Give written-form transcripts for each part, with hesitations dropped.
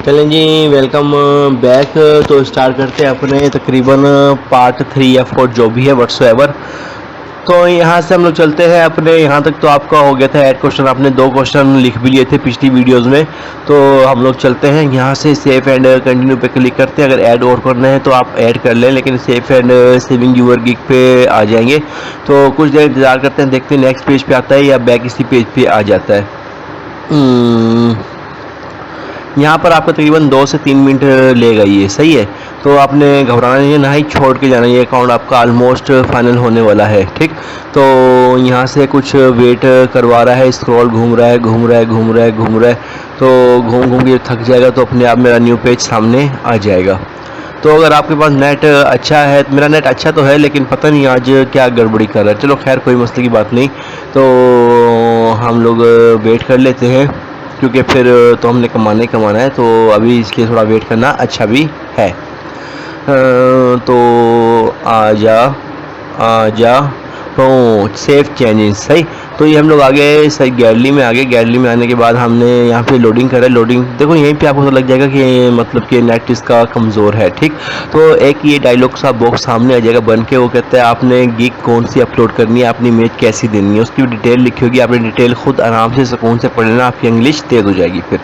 चलें जी, welcome back. तो start करते हैं अपने तकरीबन पार्ट 3 या 4 जो भी है व्हाट्सएवर। तो यहाँ से हम लोग चलते हैं अपने यहाँ तक। तो आपका हो गया था ऐड क्वेश्चन, आपने 2 क्वेश्चन लिख भी लिए थे पिछली वीडियोस में। तो हम लोग चलते हैं यहाँ से सेव एंड कंटिन्यू पे क्लिक करते हैं। अगर ऐड और करना है तो आप ऐड कर लें, लेकिन सेव एंड सेविंग यूर गिग पे आ जाएंगे। तो कुछ देर इंतजार करते हैं, देखते हैं नेक्स्ट पेज पे आता है या बैक इसी पेज पे आ जाता है। यहाँ पर आपका तकरीबन 2 से 3 मिनट लेगा, ये सही है। तो आपने घबराना नहीं है, ना ही छोड़ के जाना। ये अकाउंट आपका ऑलमोस्ट फाइनल होने वाला है, ठीक। तो यहाँ से कुछ वेट करवा रहा है, स्क्रॉल घूम रहा है, तो घूम के थक जाएगा तो अपने आप मेरा न्यू पेज सामने आ जाएगा। तो अगर आपके पास नेट अच्छा है, मेरा नेट अच्छा तो है लेकिन पता नहीं आज क्या गड़बड़ी कर रहा है। चलो खैर, कोई मसले की बात नहीं। तो हम लोग वेट कर लेते हैं, क्योंकि फिर तो हमने कमाना है, तो अभी इसलिए थोड़ा वेट करना अच्छा भी है। तो आजा सेव चेंजेस, सही। तो ये हम लोग आगे सही गैलरी में गैलरी में आने के बाद हमने यहाँ पे लोडिंग करा। लोडिंग देखो, यहीं पे आपको पता लग जाएगा कि मतलब कि नेट इसका कमज़ोर है, ठीक। तो एक ये डायलॉग सा बॉक्स सामने आ जाएगा बन के। वो कहता है आपने गिग कौन सी अपलोड करनी है, अपनी इमेज कैसी देनी है, उसकी भी डिटेल लिखी होगी। आपने डिटेल खुद आराम से सुकून से पढ़ लेना, आपकी इंग्लिश तेज़ हो जाएगी फिर।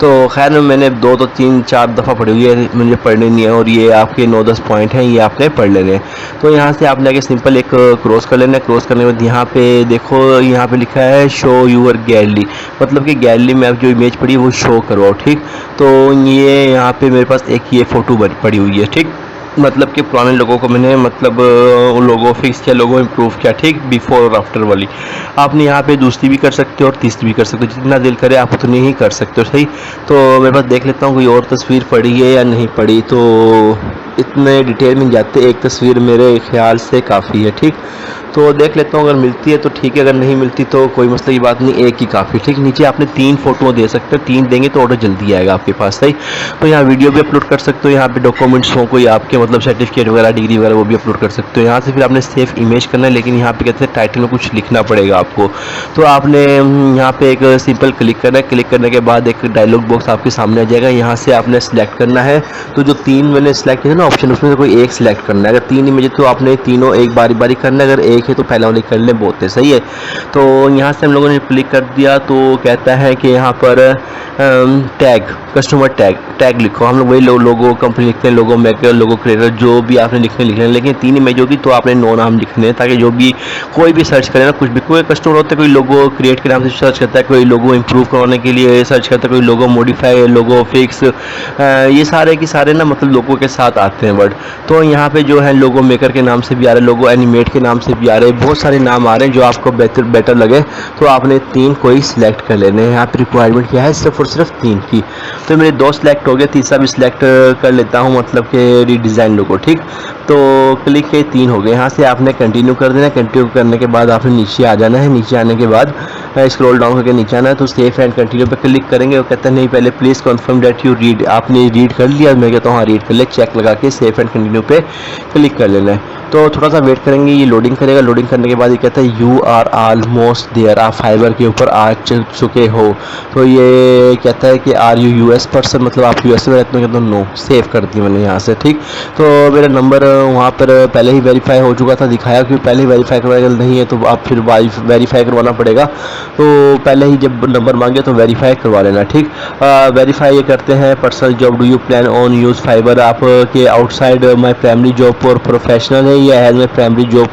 तो खैर मैंने 2 तो 3-4 दफ़ा पढ़ी हुई है, मुझे पढ़नी नहीं है। और ये आपके 9-10 पॉइंट हैं, ये आपने पढ़ लेने हैं। तो यहाँ से आपने आगे सिंपल एक क्रॉस कर लेना है। क्रॉस करने के बाद यहाँ पे देखो, यहाँ पे लिखा है शो यूर गैलरी, मतलब कि गैलरी में आप जो इमेज पड़ी है वो शो करवाओ, ठीक। तो ये यहाँ पे मेरे पास एक ये फ़ोटो पड़ी हुई है, ठीक। मतलब कि पुराने लोगों को मैंने मतलब लोगो फिक्स किया, लोगो इम्प्रूव किया, ठीक, बिफोर और आफ्टर वाली। आपने यहाँ पे दूसरी भी कर सकते हो और तीसरी भी कर सकते हो, जितना दिल करे आप उतनी ही कर सकते हो, सही। तो मेरे पास देख लेता हूँ कोई और तस्वीर पड़ी है या नहीं पड़ी। तो इतने डिटेल में जाते एक तस्वीर मेरे ख्याल से काफ़ी है, ठीक। तो देख लेता हूँ, अगर मिलती है तो ठीक है, अगर नहीं मिलती तो कोई मसले की बात नहीं, एक ही काफ़ी, ठीक। नीचे आपने 3 फ़ोटो दे सकते हो, 3 देंगे तो ऑर्डर जल्दी आएगा आपके पास, सही। तो यहाँ वीडियो भी अपलोड कर सकते हो, यहाँ पे डॉक्यूमेंट्स हो कोई आपके मतलब सर्टिफिकेट वगैरह, डिग्री वगैरह, वो भी अपलोड कर सकते हो। यहाँ से फिर आपने सेव इमेज करना है, लेकिन यहाँ पे कहते हैं टाइटल में कुछ लिखना पड़ेगा आपको। तो आपने यहाँ पे एक सिंपल क्लिक करना है। क्लिक करने के बाद एक डायलॉग बॉक्स आपके सामने आ जाएगा, यहाँ से आपने सेलेक्ट करना है। तो जो 3 मैंने सेलेक्ट किया ना ऑप्शन, उसमें से कोई एक सिलेक्ट करना है। अगर 3 इमेज तो आपने तीनों एक बारी बारी करना है, अगर एक है तो पहले वाली कर ले, बहुत है, सही है। तो यहाँ से हम लोगों ने क्लिक कर दिया। तो कहता है कि यहाँ पर टैग, कस्टमर टैग लिखो। हम लोग वही लोगो कंपनी लिखते हैं, लोगो मेकर, लोगो क्रिएटर, जो भी आपने लिखने लेकिन 3 इमेज होगी तो आपने 9 नाम लिखने हैं, ताकि जो भी कोई भी सर्च करे ना, कुछ भी, कोई कस्टमर होता है कोई लोगो क्रिएट के नाम से सर्च करता है, कोई लोगो इंप्रूव करवाने के लिए सर्च करता है, कोई लोगो मॉडिफाई, लोगो फिक्स, ये सारे के सारे ना मतलब लोगों के साथ आते हैं वर्ड। तो यहाँ पे जो है लोगो मेकर के नाम से भी आ रहे हैं, लोगो एनिमेट के नाम से भी आ रहे हैं, बहुत सारे नाम आ रहे हैं जो आपको बेटर लगे। तो आपने 3 कोई सिलेक्ट कर लेने हैं। यहाँ पे रिक्वायरमेंट क्या है, सिर्फ और सिर्फ 3 की। तो मेरे 2 सिलेक्ट हो गए, तीसरा भी सिलेक्ट कर लेता हूँ, मतलब कि रीडिज़ाइन लोगो, ठीक। तो क्लिक के 3 हो गए। यहाँ से आपने कंटिन्यू कर देना है। कंटिन्यू करने के बाद आपने नीचे आ जाना है। नीचे आने के बाद स्क्रॉल डाउन करके नीचे आना है। तो सेफ एंड कंटिन्यू पे क्लिक करेंगे। वो कहता है नहीं, पहले please confirm that you read, आपने रीड कर लिया। मैं कहता हूँ हाँ रीड कर ले, चेक लगा के सेफ एंड कंटिन्यू पे क्लिक कर लेना है। तो थोड़ा सा वेट करेंगे, ये लोडिंग करेगा। लोडिंग करने के बाद ये कहता है यू आर ऑलमोस्ट देयर, आप फाइबर के ऊपर आ चुके हो। तो ये कहता है कि आर यू यूएस पर्सन, मतलब आप यूएस में रहते हो। कहता हूँ नो, सेव कर दी मैंने यहाँ से, ठीक। तो मेरा नंबर वहाँ पर पहले ही वेरीफाई हो चुका था, दिखाया कि पहले ही वेरीफाई करवाया नहीं है तो आप फिर वेरीफाई करवाना पड़ेगा। तो पहले ही जब नंबर मांगे तो वेरीफाई करवा लेना, ठीक। वेरीफाई ये करते हैं, personal job, do you plan on use fibre, आपके आउटसाइड माई प्राइमरी जॉब और प्रोफेशनल है, या has my primary job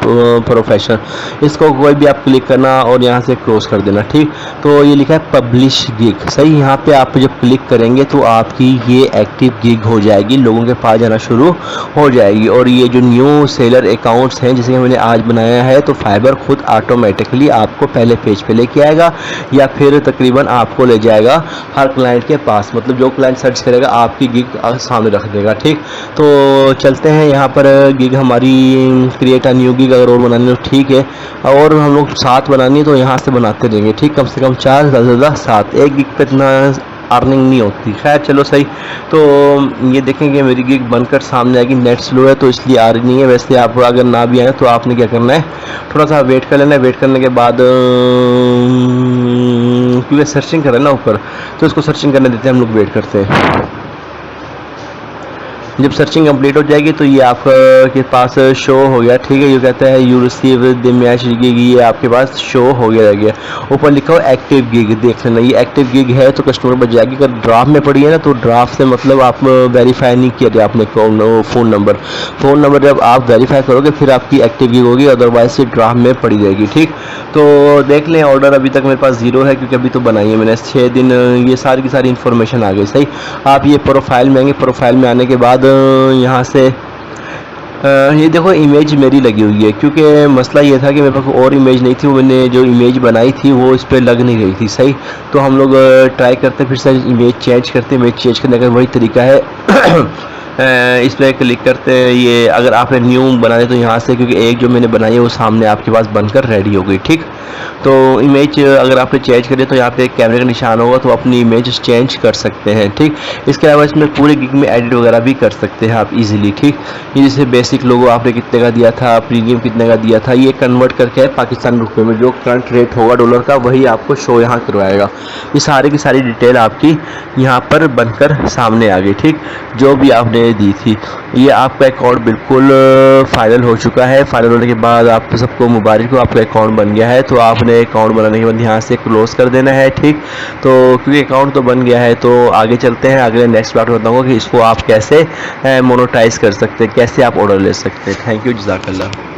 professional. इसको कोई भी आप क्लिक करना और यहाँ से क्लोज कर देना, ठीक। तो ये लिखा है पब्लिश गिग, सही। यहाँ पे आप जब क्लिक करेंगे तो आपकी ये एक्टिव गिग हो जाएगी, लोगों के पास जाना शुरू हो जाएगी। और ये जो न्यू सेलर अकाउंट्स हैं जिसे मैंने आज बनाया है, तो फाइबर खुद ऑटोमेटिकली आपको पहले पेज पे लेके आएगा, या फिर तकरीबन आपको ले जाएगा हर क्लाइंट के पास, मतलब जो क्लाइंट सर्च करेगा आपकी गिग सामने रख देगा, ठीक। तो चलते हैं, यहाँ पर गिग हमारी क्रिएट अ न्यू गिग अगर और बनानी हो, ठीक है। और हम लोग 7 बनानी है तो यहाँ से बनाते रहेंगे, ठीक। कम से कम 4, ज़्यादा से ज़्यादा 7, एक गिग पे इतना अर्निंग नहीं होती। खैर चलो सही। तो ये देखेंगे मेरी गिग बनकर सामने आएगी। नेट स्लो है तो इसलिए आ रही नहीं है। वैसे आप अगर ना भी आए तो आपने क्या करना है, थोड़ा सा वेट कर लेना है। वेट करने के बाद क्योंकि सर्चिंग कर रहे हैं ना ऊपर, तो इसको सर्चिंग करने देते हैं, हम लोग वेट करते हैं। जब सर्चिंग कंप्लीट हो जाएगी तो ये आपके पास शो हो गया, ठीक है। ये कहता है you receive the match gig, ये आपके पास शो हो गया। ऊपर लिखा हो एक्टिव गिग, देख लेना ये एक्टिव गिग है तो कस्टमर बच जाएगी। अगर ड्राफ्ट में पड़ी है ना तो ड्राफ्ट से मतलब आप वेरीफाई नहीं किया गया आपने फ़ोन नंबर जब आप वेरीफाई करोगे फिर आपकी एक्टिव गिग होगी, अदरवाइज से ड्राफ्ट में पड़ी जाएगी, ठीक। तो देख लें, ऑर्डर अभी तक मेरे पास 0 है क्योंकि अभी तो बनाई है मैंने 6 दिन। ये सारी की सारी इन्फॉर्मेशन आ गई, सही। आप ये प्रोफाइल में आएंगे, प्रोफाइल में आने के बाद यहाँ से ये देखो इमेज मेरी लगी हुई है, क्योंकि मसला ये था कि मेरे पास और इमेज नहीं थी। वो मैंने जो इमेज बनाई थी वो इस पर लग नहीं रही थी, सही। तो हम लोग ट्राई करते फिर से इमेज चेंज करते, इमेज चेंज करने का वही तरीका है इस पर क्लिक करते हैं। ये अगर आपने न्यू बना दे तो यहाँ से, क्योंकि एक जो मैंने बनाई है वो सामने आपके पास बनकर रेडी हो गई, ठीक। तो इमेज अगर आपने चेंज करें तो यहाँ पे एक कैमरे का निशान होगा तो अपनी इमेज चेंज कर सकते हैं, ठीक। इसके अलावा इसमें पूरे गिग में एडिट वगैरह भी कर सकते हैं आप इजीली, ठीक। ये जैसे बेसिक लोगो आपने कितने का दिया था, प्रीमियम कितने का दिया था, ये कन्वर्ट करके पाकिस्तान रुपये में जो करंट रेट होगा डॉलर का वही आपको शो यहाँ करवाएगा। ये सारी की सारी डिटेल आपकी यहाँ पर बनकर सामने आ गई, ठीक, जो भी आपने दी थी। ये आपका अकाउंट बिल्कुल फाइनल हो चुका है। फाइनल होने के बाद आप सबको मुबारक हो, आपका अकाउंट बन गया है। तो आपने अकाउंट बनाने के बाद यहाँ से क्लोज कर देना है, ठीक। तो क्योंकि अकाउंट तो बन गया है तो आगे चलते हैं। अगले नेक्स्ट पार्ट में बताऊँगा कि इसको आप कैसे मोनेटाइज कर सकते हैं, कैसे आप ऑर्डर ले सकते हैं। थैंक यू, जज़ाकल्लाह।